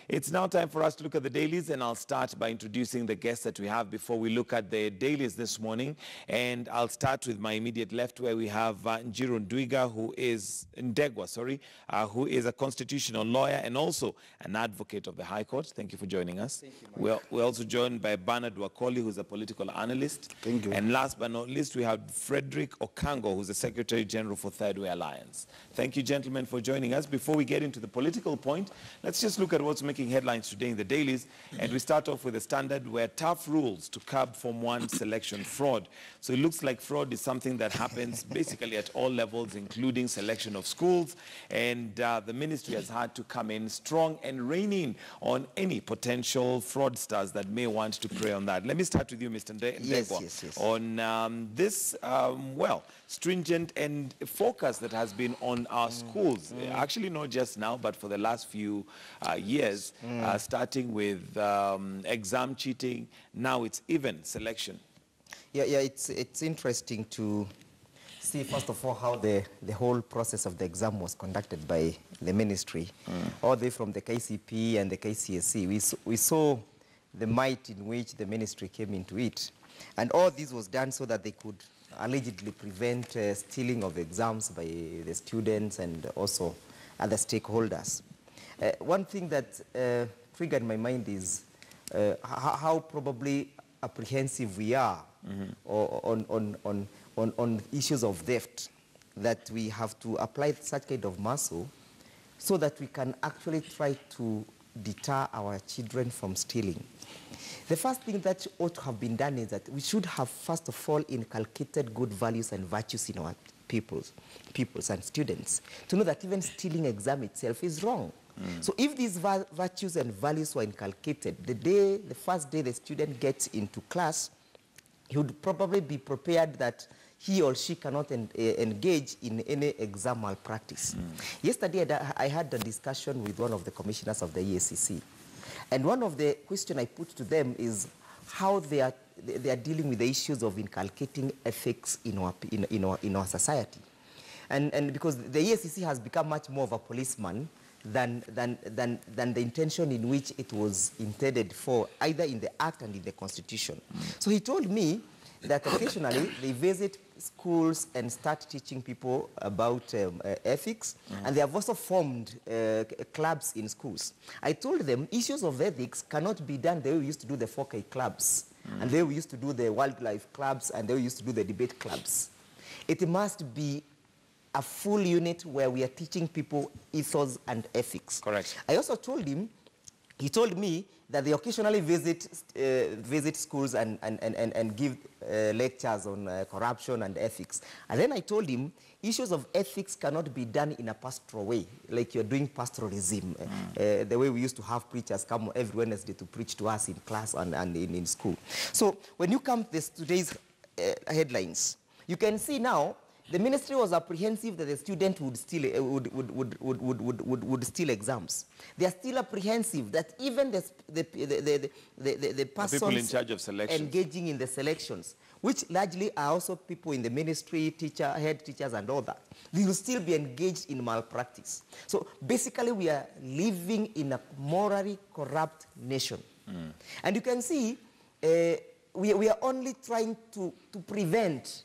It's now time for us to look at the dailies, and I'll start by introducing the guests that we have before we look at the dailies this morning. And I'll start with my immediate left, where we have Njiro Ndwiga, who is who is a constitutional lawyer and also an advocate of the High Court. Thank you for joining us. Thank you, We're also joined by Bernard Wakoli, who's a political analyst. Thank you. And last but not least, we have Frederick Okango, who's the Secretary General for Third Way Alliance. Thank you, gentlemen, for joining us. Before we get into the political point, let's just look at what's making headlines today in the dailies. And we start off with the Standard, where tough rules to curb Form 1 selection fraud. So it looks like fraud is something that happens basically at all levels, including selection of schools. And the ministry has had to come in strong and rein in on any potential fraudsters that may want to prey on that. Let me start with you, Mr. Ndegwa, Yes. on this, stringent and focus that has been on our schools, actually not just now, but for the last few years, starting with exam cheating. Now it's even selection. Yeah, it's interesting to see, first of all, how the whole process of the exam was conducted by the ministry, all the way from the KCP and the KCSE. We saw the might in which the ministry came into it. And all this was done so that they could allegedly prevent stealing of exams by the students and also other stakeholders. One thing that triggered my mind is how probably apprehensive we are on issues of theft, that we have to apply such kind of muscle so that we can actually try to deter our children from stealing. The first thing that ought to have been done is that we should have, first of all, inculcated good values and virtues in our peoples and students, to know that even stealing exam itself is wrong. So if these virtues and values were inculcated, the first day the student gets into class, he would probably be prepared that he or she cannot engage in any exam malpractice. Yesterday, I had a discussion with one of the commissioners of the EACC. And one of the questions I put to them is how they are dealing with the issues of inculcating ethics in our society. And because the EACC has become much more of a policeman than the intention in which it was intended for, either in the Act and in the Constitution. So he told me that occasionally they visit schools and start teaching people about ethics, and they have also formed clubs in schools. I told them issues of ethics cannot be done the way we used to do the 4K clubs, and the way we used to do the wildlife clubs, and the way we used to do the debate clubs. It must be a full unit where we are teaching people ethos and ethics. Correct. I also told him, he told me that they occasionally visit schools and give lectures on corruption and ethics. And then I told him issues of ethics cannot be done in a pastoral way, like you're doing pastoralism, the way we used to have preachers come every Wednesday to preach to us in class and in school. So when you come to today's headlines, you can see now the ministry was apprehensive that the student would steal exams. They are still apprehensive that even the persons people in charge of selections, engaging in the selections, which largely are also people in the ministry, head teachers and all that, they will still be engaged in malpractice. So basically we are living in a morally corrupt nation. And you can see we are only trying to prevent.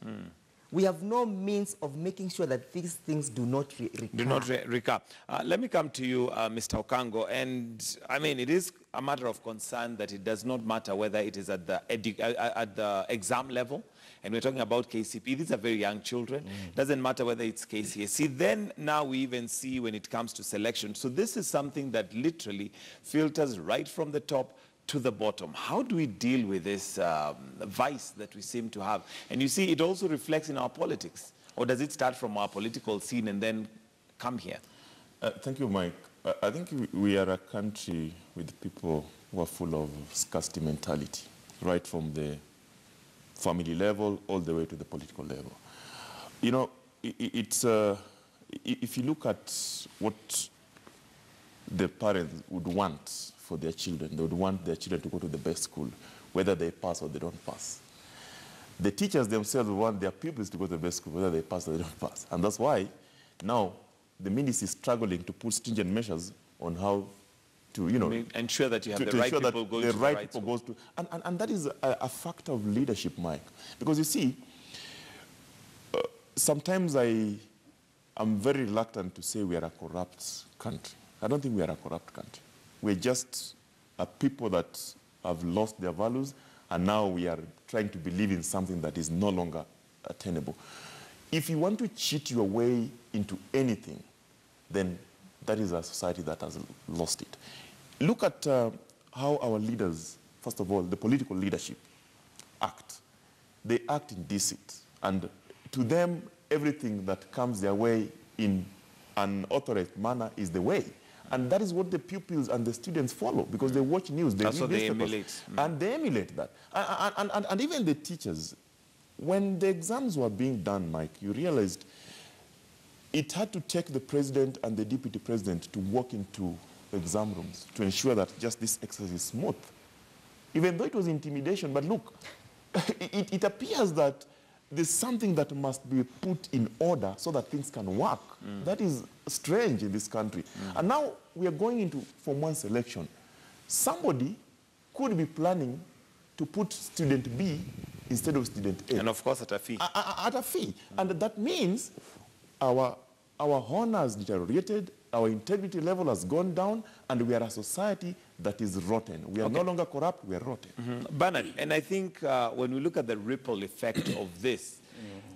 We have no means of making sure that these things do not recur. Let me come to you, Mr. Okango. And I mean, it is a matter of concern that it does not matter whether it is at the exam level. And we're talking about KCP. These are very young children. Doesn't matter whether it's KCSE. Then now we even see when it comes to selection. So this is something that literally filters right from the top to the bottom. How do we deal with this vice that we seem to have? And you see, it also reflects in our politics. Or does it start from our political scene and then come here? Thank you, Mike. I think we are a country with people who are full of scarcity mentality, right from the family level all the way to the political level. You know, it's if you look at what the parents would want for their children, they would want their children to go to the best school, whether they pass or they don't pass. The teachers themselves want their pupils to go to the best school, whether they pass or they don't pass. And that's why now the ministry is struggling to put stringent measures on how you know, ensure that you have to the right ensure that people going the to right the right people school. goes to, and that is a factor of leadership, Mike. Because you see, sometimes I'm very reluctant to say we are a corrupt country. I don't think we are a corrupt country. We're just a people that have lost their values, and now we are trying to believe in something that is no longer attainable. If you want to cheat your way into anything, then that is a society that has lost it. Look at how our leaders, first of all, the political leadership, act. They act in deceit. And to them, everything that comes their way in an authorized manner is the way. And that is what the pupils and the students follow, because they watch news, they read newspapers, they emulate. and they emulate that. And even the teachers, when the exams were being done, Mike, you realized it had to take the president and the deputy president to walk into exam rooms to ensure that just this exercise is smooth. Even though it was intimidation, but look, it appears that there's something that must be put in order so that things can work. That is strange in this country. And now we are going into Form 1 selection. Somebody could be planning to put student B instead of student A. And of course at a fee. At a fee. And that means our honor has deteriorated, our integrity level has gone down, and we are a society that is rotten. We are no longer corrupt, we are rotten. Bernard, and I think when we look at the ripple effect of this,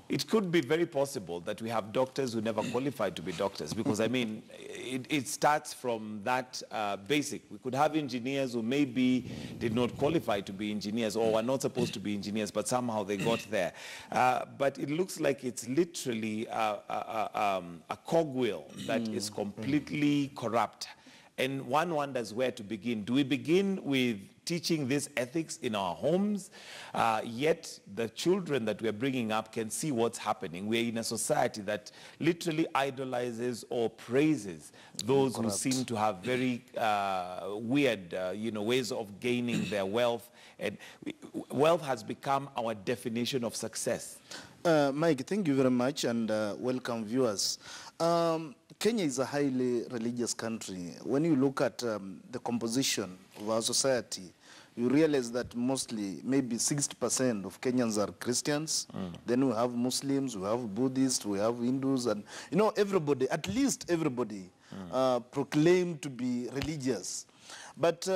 it could be very possible that we have doctors who never qualified to be doctors, because I mean, it starts from that basic. We could have engineers who maybe did not qualify to be engineers or were not supposed to be engineers, but somehow they got there. But it looks like it's literally a cogwheel that is completely corrupt. And one wonders where to begin. Do we begin with teaching this ethics in our homes? Yet the children that we're bringing up can see what's happening. We're in a society that literally idolizes or praises those who seem to have very weird ways of gaining their wealth. And wealth has become our definition of success. Mike, thank you very much, and welcome viewers. Kenya is a highly religious country. When you look at the composition of our society, you realize that mostly, maybe 60% of Kenyans are Christians. Then we have Muslims, we have Buddhists, we have Hindus, and everybody, at least everybody, proclaim to be religious. But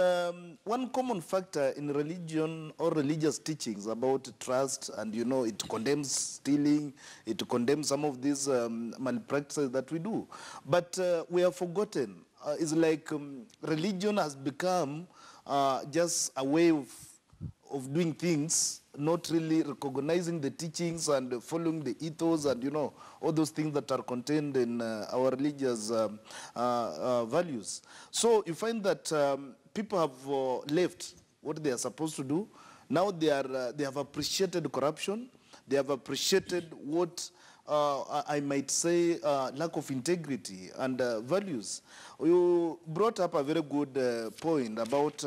one common factor in religion or religious teachings about trust, and it condemns stealing, it condemns some of these malpractices that we do. But we have forgotten. It's like religion has become just a way of doing things, not really recognizing the teachings and following the ethos and, all those things that are contained in our religious values. So you find that people have left what they are supposed to do. Now they have appreciated corruption. They have appreciated what I might say lack of integrity and values. You brought up a very good point about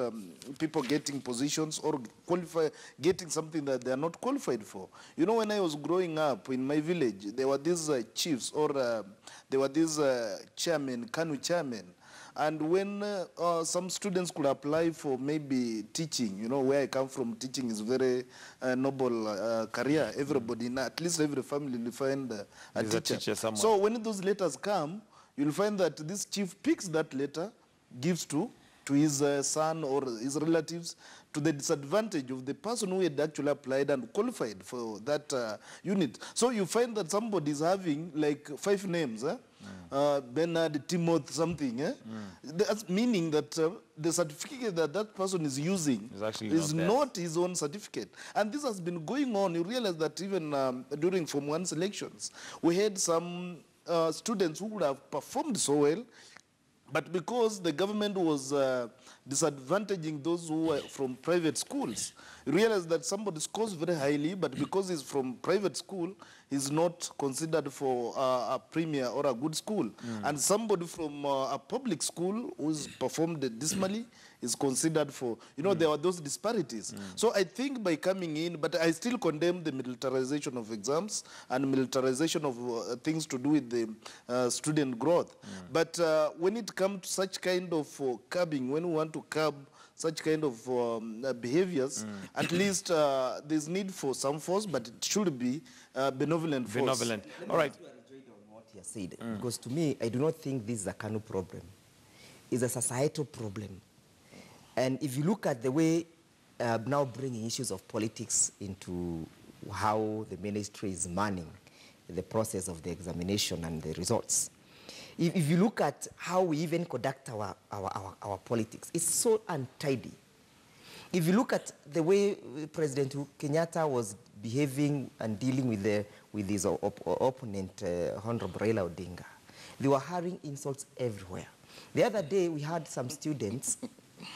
people getting positions or getting something that they are not qualified for. When I was growing up in my village, there were these chiefs or there were these chairmen, Kanu chairmen. And when some students could apply for maybe teaching, where I come from, teaching is very noble career. Everybody, at least every family will find a teacher. So when those letters come, you'll find that this chief picks that letter, gives to his son or his relatives, to the disadvantage of the person who had actually applied and qualified for that unit. So you find that somebody is having like 5 names, Bernard, Timothy, something. That's meaning that the certificate that that person is using is not his own certificate. And this has been going on. You realize that even during Form 1 selections, we had some students who would have performed so well, but because the government was disadvantaging those who were from private schools, You realize that somebody scores very highly, but because he's from private school, he's not considered for a premier or a good school. And somebody from a public school who's performed dismally is considered for, you know, there are those disparities. So I think by coming in, but I still condemn the militarization of exams and militarization of things to do with the student growth. But when it comes to such kind of curbing, when we want to curb such kind of behaviors, at least there's need for some force, but it should be benevolent force. Benevolent. All right. What he has said, because to me, I do not think this is a Kanu problem. It's a societal problem. And if you look at the way now bringing issues of politics into how the ministry is manning the process of the examination and the results, if you look at how we even conduct our politics, it's so untidy. If you look at the way President Kenyatta was behaving and dealing with his opponent, Honorable Raila Odinga, they were hurling insults everywhere. The other day, we had some students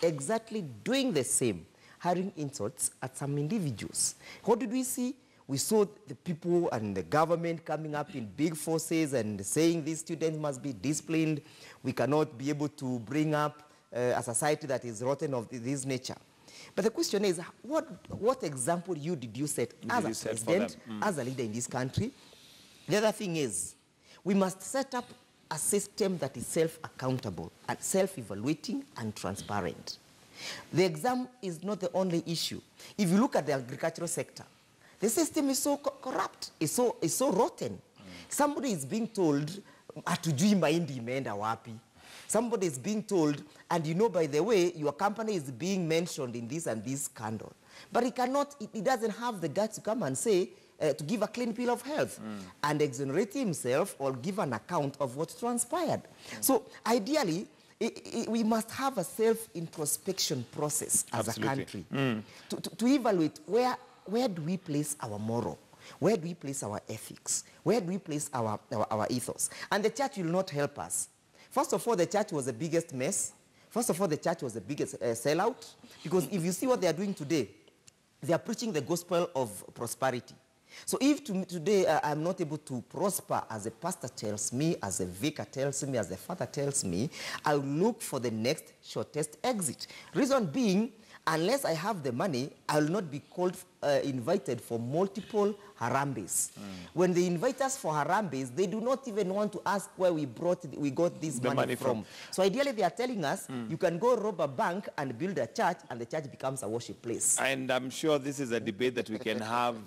exactly doing the same, hurling insults at some individuals. What did we see? We saw the people and the government coming up in big forces and saying these students must be disciplined. We cannot be able to bring up a society that is rotten of this nature. But the question is, what example did you set as a president, as a leader in this country? The other thing is, we must set up a system that is self-accountable and self-evaluating and transparent. The exam is not the only issue. If you look at the agricultural sector, the system is so corrupt, it's so rotten. Somebody is being told, "Atujui mahindi imeenda wapi." Somebody is being told, and you know, by the way, your company is being mentioned in this and this scandal. But it doesn't have the guts to come and say, to give a clean bill of health and exonerate himself or give an account of what transpired. So ideally, we must have a self-introspection process as a country to evaluate where do we place our moral, where do we place our ethics, where do we place our ethos. And the church will not help us. First of all, the church was the biggest mess. First of all, the church was the biggest sellout, because if you see what they are doing today, they are preaching the gospel of prosperity. So if today I'm not able to prosper, as a pastor tells me, as a vicar tells me, as a father tells me, I'll look for the next shortest exit. Reason being, unless I have the money, I will not be invited for multiple harambes. When they invite us for harambes, they do not even want to ask where we got this money from. So ideally, they are telling us, you can go rob a bank and build a church, and the church becomes a worship place. And I'm sure this is a debate that we can have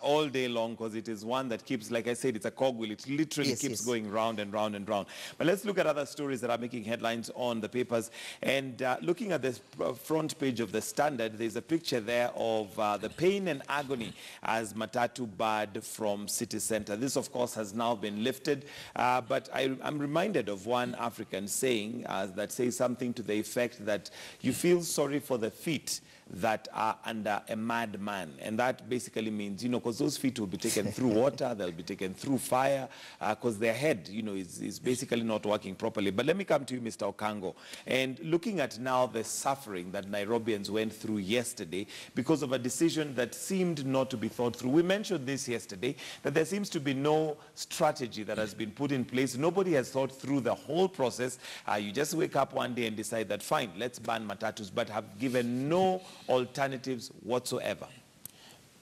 all day long, because it is one that keeps, like I said, it's a cogwheel. It literally keeps going round and round and round. But let's look at other stories that are making headlines on the papers. And looking at the front page of the Standard, there's a picture there of the pain and agony as Matatu barred from city center. This, of course, has now been lifted. But I'm reminded of one African saying that says something to the effect that you feel sorry for the feet that are under a madman. And that basically means, you know, because those feet will be taken through water, they'll be taken through fire, because their head, you know, is basically not working properly. But let me come to you, Mr. Okango. And looking at now the suffering that Nairobians went through yesterday because of a decision that seemed not to be thought through. We mentioned this yesterday, that there seems to be no strategy that has been put in place. Nobody has thought through the whole process. You just wake up one day and decide that, fine, let's ban matatus, but have given no alternatives whatsoever.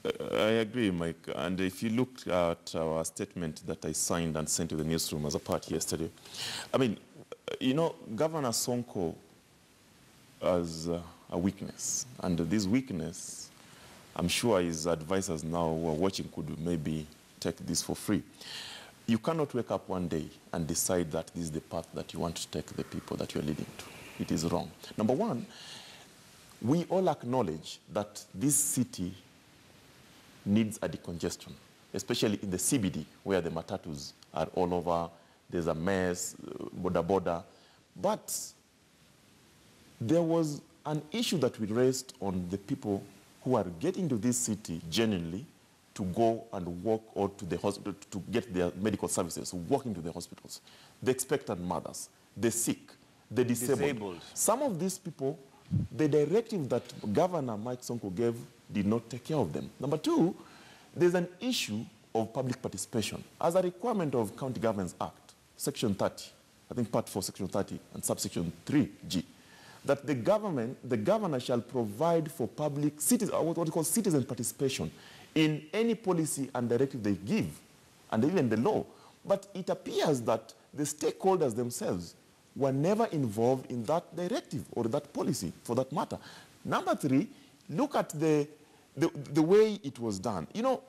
I agree, Mike. And if you look at our statement that I signed and sent to the newsroom as a part yesterday, I mean, you know, Governor Sonko has a weakness. And this weakness, I'm sure his advisors now who are watching could maybe take this for free. You cannot wake up one day and decide that this is the path that you want to take the people that you're leading to. It is wrong. Number one, we all acknowledge that this city needs a decongestion, especially in the CBD, where the matatus are all over. There's a mess, border. But there was an issue that we raised on the people who are getting to this city genuinely to go and walk or to the hospital to get their medical services, walking to the hospitals. The expectant mothers, the sick, the disabled. Some of these people, the directive that Governor Mike Sonko gave did not take care of them. Number two, there's an issue of public participation. As a requirement of County Governance Act, Section 30, I think Part 4, Section 30, and subsection 3G, that the governor shall provide for public citizen, what we call citizen participation in any policy and directive they give, and even the law. But it appears that the stakeholders themselves were never involved in that directive or that policy, for that matter. Number three, look at the way it was done. You know,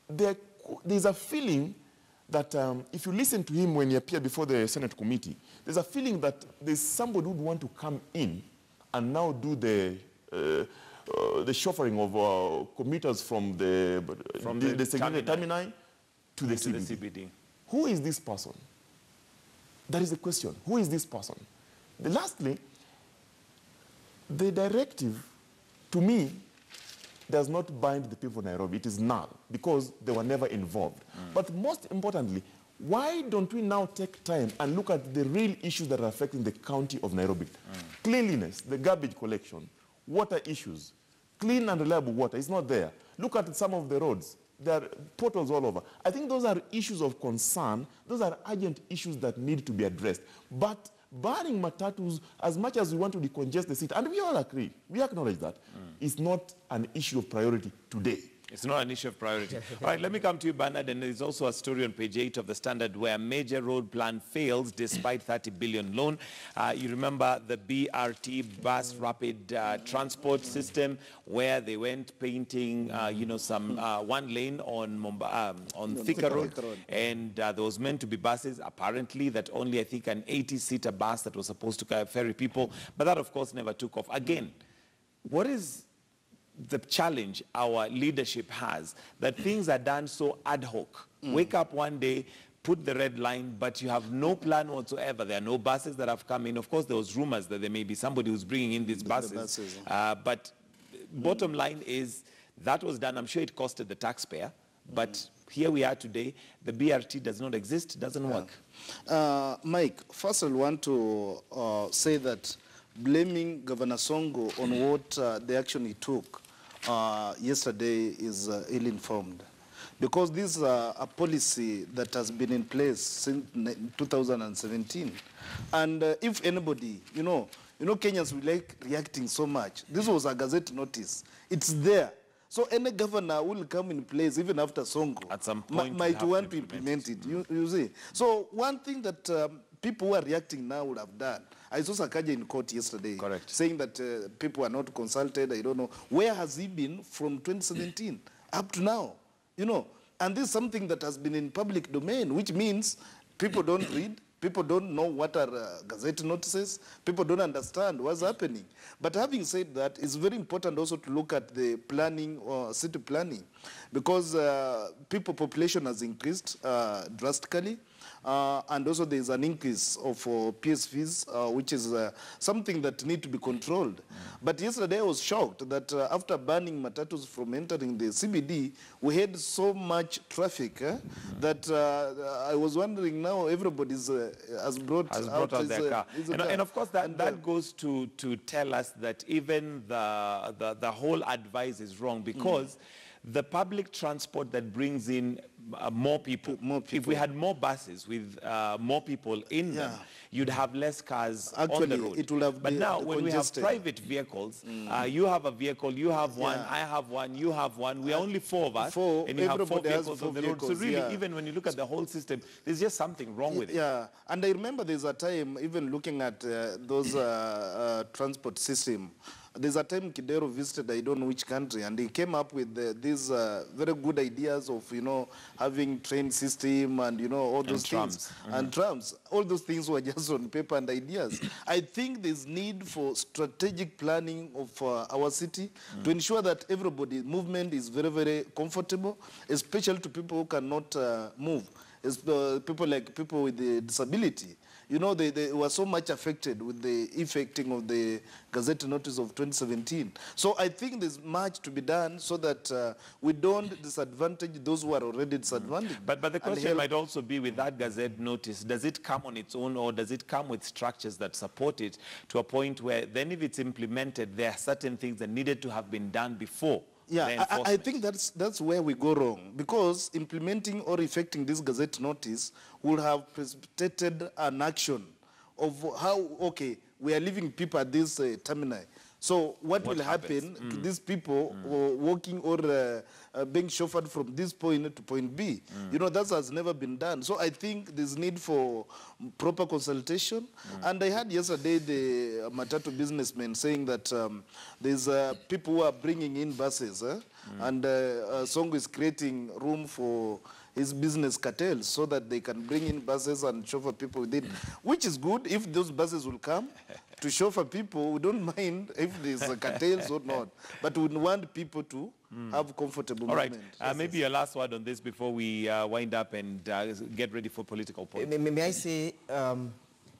there's a feeling that if you listen to him when he appeared before the Senate committee, there's a feeling that there's somebody who would want to come in and now do the chauffeuring of commuters from the termini to the CBD. Who is this person? That is the question. Who is this person? Lastly, the directive, to me, does not bind the people of Nairobi. It is null because they were never involved. But most importantly, why don't we now take time and look at the real issues that are affecting the county of Nairobi? Cleanliness, the garbage collection, water issues. Clean and reliable water is not there. Look at some of the roads. There are potholes all over. I think those are issues of concern. Those are urgent issues that need to be addressed. But barring matatus, as much as we want to decongest the city, and we all agree, we acknowledge that, it's not an issue of priority today. It's not an issue of priority. All right, let me come to you, Bernard. And there's also a story on page 8 of the Standard where major road plan fails despite 30 billion loan. You remember the BRT, bus rapid transport system, where they went painting, some one lane on Thika Road. And there was meant to be buses, apparently, that only, I think, an 80-seater bus that was supposed to ferry people. But that, of course, never took off. Again, what is the challenge our leadership has, that things are done so ad hoc? Wake up one day, put the red line, but you have no plan whatsoever. There are no buses that have come in. Of course, there was rumors that there may be somebody who's bringing in these buses. But bottom line is, that was done. I'm sure it costed the taxpayer. But here we are today. The BRT does not exist, doesn't work. Mike, first I want to say that blaming Governor Songo on what the action he took yesterday is ill-informed. Because this is a policy that has been in place since 2017. And if anybody, you know Kenyans will like reacting so much. This was a Gazette notice. It's there. So any governor will come in place even after Songo. At some point might want to implement it. You see. So one thing that people who are reacting now would have done. I saw Sakaja in court yesterday. Correct. Saying that people are not consulted. I don't know. Where has he been from 2017 up to now? And this is something that has been in public domain, which means people don't read. People don't know what are Gazette notices. People don't understand what's happening. But having said that, it's very important also to look at the planning or city planning, because population has increased drastically. And also there is an increase of PSVs, which is something that need to be controlled. But yesterday I was shocked that after banning matatus from entering the CBD, we had so much traffic that I was wondering now everybody has brought out their car. And of course that goes to tell us that even the whole advice is wrong, because the public transport that brings in more people. If we had more buses with more people in them, you'd have less cars on the road. It will have but now, when we have private vehicles, you have a vehicle, you have one, I have one, you have one. We are only four of us, and you have 4 vehicles on the road. So really, even when you look at the whole system, there's just something wrong with it. Yeah, and I remember there's a time, even looking at those transport system, there's a time Kidero visited, I don't know which country, and he came up with these very good ideas of, having train system and, all those things. And trams. All those things were just on paper and ideas. I think there's need for strategic planning of our city to ensure that everybody, movement is very, very comfortable, especially to people who cannot move. It's people with the disability. They were so much affected with the effecting of the Gazette notice of 2017. So I think there's much to be done so that we don't disadvantage those who are already disadvantaged. But the question might also be, with that Gazette notice, does it come on its own, or does it come with structures that support it to a point where then if it's implemented, there are certain things that needed to have been done before Yeah, the I enforcement. think that's where we go wrong, because implementing or effecting this gazette notice would have precipitated an action of how, okay, we are leaving people at this terminal. So what will happens? happen to these people walking or being chauffeured from this point to point B? You know, that has never been done. So I think there's need for proper consultation. And I heard yesterday the Matatu businessmen saying that there's people who are bringing in buses, and Songo is creating room for his business cartels so that they can bring in buses and chauffeur people within, which is good if those buses will come to chauffeur people. We don't mind if there's cartels or not, but we want people to have comfortable All right, movement. maybe your last word on this before we wind up and get ready for political polls. May I say,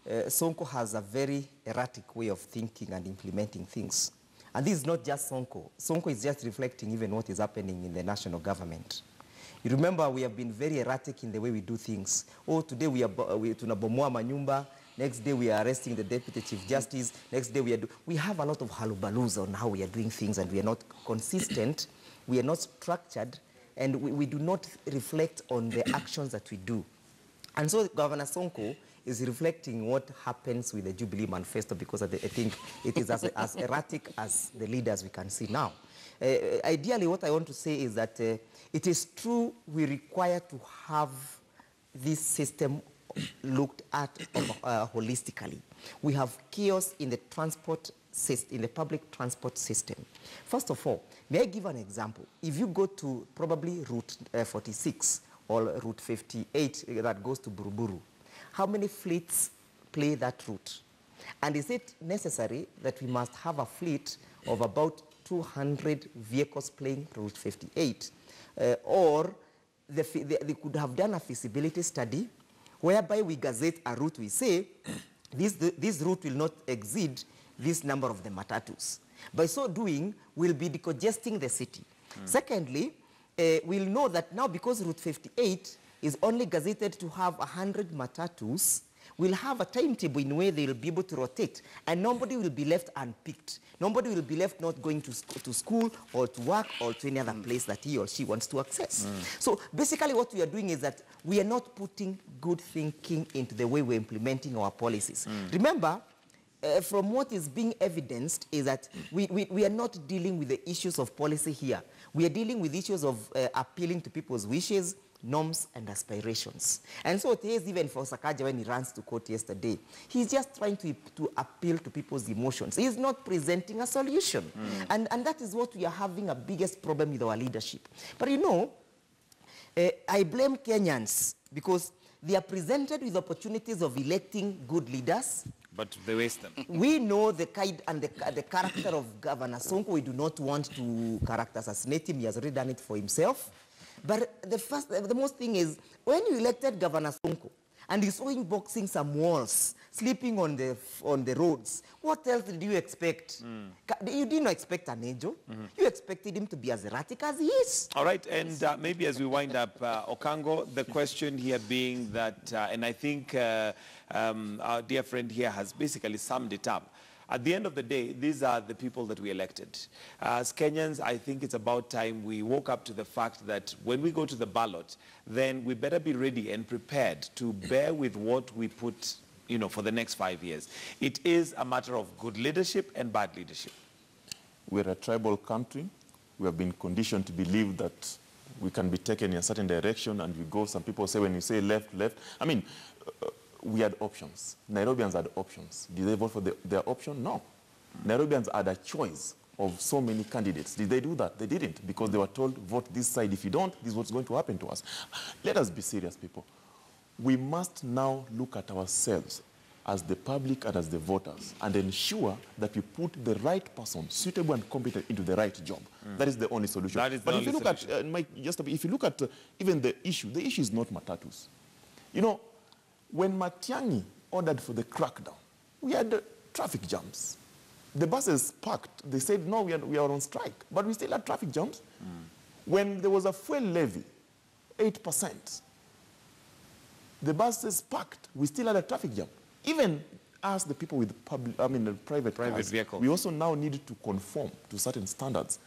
Sonko has a very erratic way of thinking and implementing things. And this is not just Sonko. Sonko is just reflecting even what is happening in the national government. You remember, we have been very erratic in the way we do things. Oh, today we tunabomoa manyumba. Next day we are arresting the deputy chief justice. Next day we have a lot of halubalus on how we are doing things, and we are not consistent. We are not structured, and we do not reflect on the actions that we do. And so Governor Sonko is reflecting what happens with the Jubilee Manifesto, because I think it is as erratic as the leaders we can see now. Ideally, what I want to say is that it is true we require to have this system looked at holistically. We have chaos in the transport system, in the public transport system. First of all, may I give an example? If you go to probably Route 46 or Route 58 that goes to Buruburu, how many fleets play that route? And is it necessary that we must have a fleet of about 200 vehicles playing Route 58? Or they could have done a feasibility study whereby we gazette a route, we say, this route will not exceed this number of the matatus. By so doing, we'll be decongesting the city. Secondly, we'll know that now, because Route 58 is only gazetted to have 100 matatus, we'll have a timetable in where they'll be able to rotate, and nobody will be left unpicked. Nobody will be left not going to school or to work or to any other place that he or she wants to access. So basically what we are doing is that we are not putting good thinking into the way we're implementing our policies. Remember, from what is being evidenced is that we are not dealing with the issues of policy here. We are dealing with issues of appealing to people's wishes, norms, and aspirations. And so it is even for Sakaja when he runs to court yesterday. He's just trying to appeal to people's emotions. He's not presenting a solution. And that is what we are having a biggest problem with our leadership. But you know, I blame Kenyans because they are presented with opportunities of electing good leaders, but they waste them. We know the kind and the character of Governor Sonko. We do not want to character assassinate him. He has already done it for himself. But the most thing is, when you elected Governor Sonko, and he's going boxing some walls, sleeping on the roads, what else did you expect? You didn't expect an angel. You expected him to be as erratic as he is. All right, and maybe as we wind up, Okango, the question here being that, and I think our dear friend here has basically summed it up. At the end of the day, these are the people that we elected. As Kenyans, I think it's about time we woke up to the fact that when we go to the ballot, then we better be ready and prepared to bear with what we put, you know, for the next 5 years. It is a matter of good leadership and bad leadership. We're a tribal country. We have been conditioned to believe that we can be taken in a certain direction, and we go. Some people say when you say left, left. I mean, we had options. Nairobians had options. Did they vote for their option? No. Nairobians had a choice of so many candidates. Did they do that? They didn't, because they were told, vote this side. If you don't, this is what's going to happen to us. Let us be serious, people. We must now look at ourselves as the public and as the voters and ensure that we put the right person, suitable and competent, into the right job. That is the only solution. That is the only solution. Mike, if you look at even the issue is not matatus. You know, when Matiang'i ordered for the crackdown, we had traffic jams. The buses parked. They said, no, we are on strike. But we still had traffic jams. When there was a fuel levy, 8%, the buses parked. We still had a traffic jam. Even as the people with private cars, vehicles, we also now need to conform to certain standards.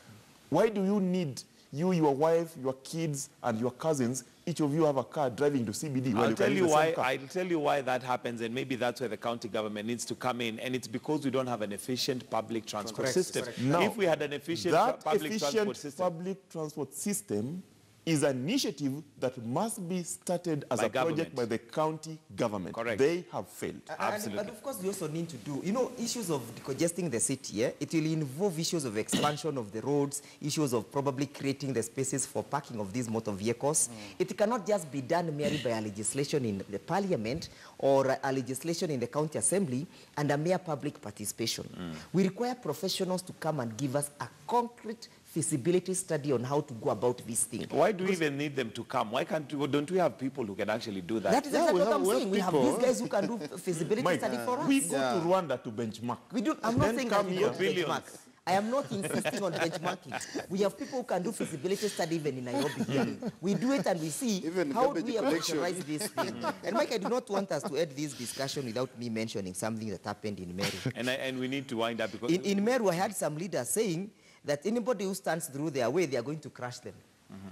Why do you need you, your wife, your kids, and your cousins, each of you have a car driving to CBD? I'll tell you why that happens, and maybe that's where the county government needs to come in, and it's because we don't have an efficient public transport system. Now, if we had an efficient public transport system is an initiative that must be started as a project by the county government. Correct. They have failed. Absolutely. And of course, we also need to do, issues of decongesting the city. It will involve issues of expansion of the roads, issues of probably creating the spaces for parking of these motor vehicles. It cannot just be done merely by a legislation in the parliament or a legislation in the county assembly and a mere public participation. We require professionals to come and give us a concrete feasibility study on how to go about this thing. Why do we even need them to come? Why don't we have people who can actually do that? That is exactly what I'm saying. We have these guys who can do feasibility study for us. We go to Rwanda to benchmark. We do. I'm not saying that we don't benchmark. I am not insisting on benchmarking. We have people who can do feasibility study even in Nairobi. We do it and we see how do we operationalize this thing. And Mike, I do not want us to end this discussion without me mentioning something that happened in Meru. And we need to wind up because... In Meru, I had some leaders saying that anybody who stands through their way, they are going to crush them.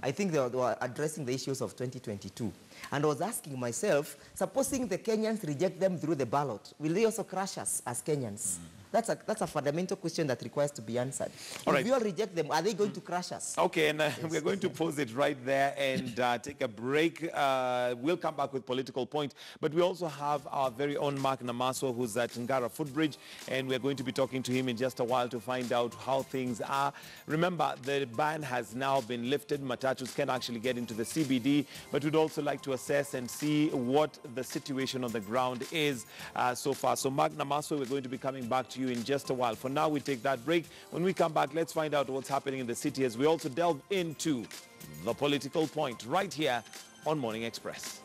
I think they were addressing the issues of 2022. And I was asking myself, supposing the Kenyans reject them through the ballot, will they also crush us as Kenyans? That's a fundamental question that requires to be answered. If we all reject them, are they going to crush us? Okay, and we're going to pause it right there and take a break. We'll come back with Political Point, but we also have our very own Mark Namaso, who's at Ngara Footbridge, and we're going to be talking to him in just a while to find out how things are. Remember, the ban has now been lifted. Matachus can actually get into the CBD, but we'd also like to assess and see what the situation on the ground is so far. So Mark Namaso, we're going to be coming back to you in just a while. For now, we take that break. When we come back, let's find out what's happening in the city as we also delve into the Political Point right here on Morning Express.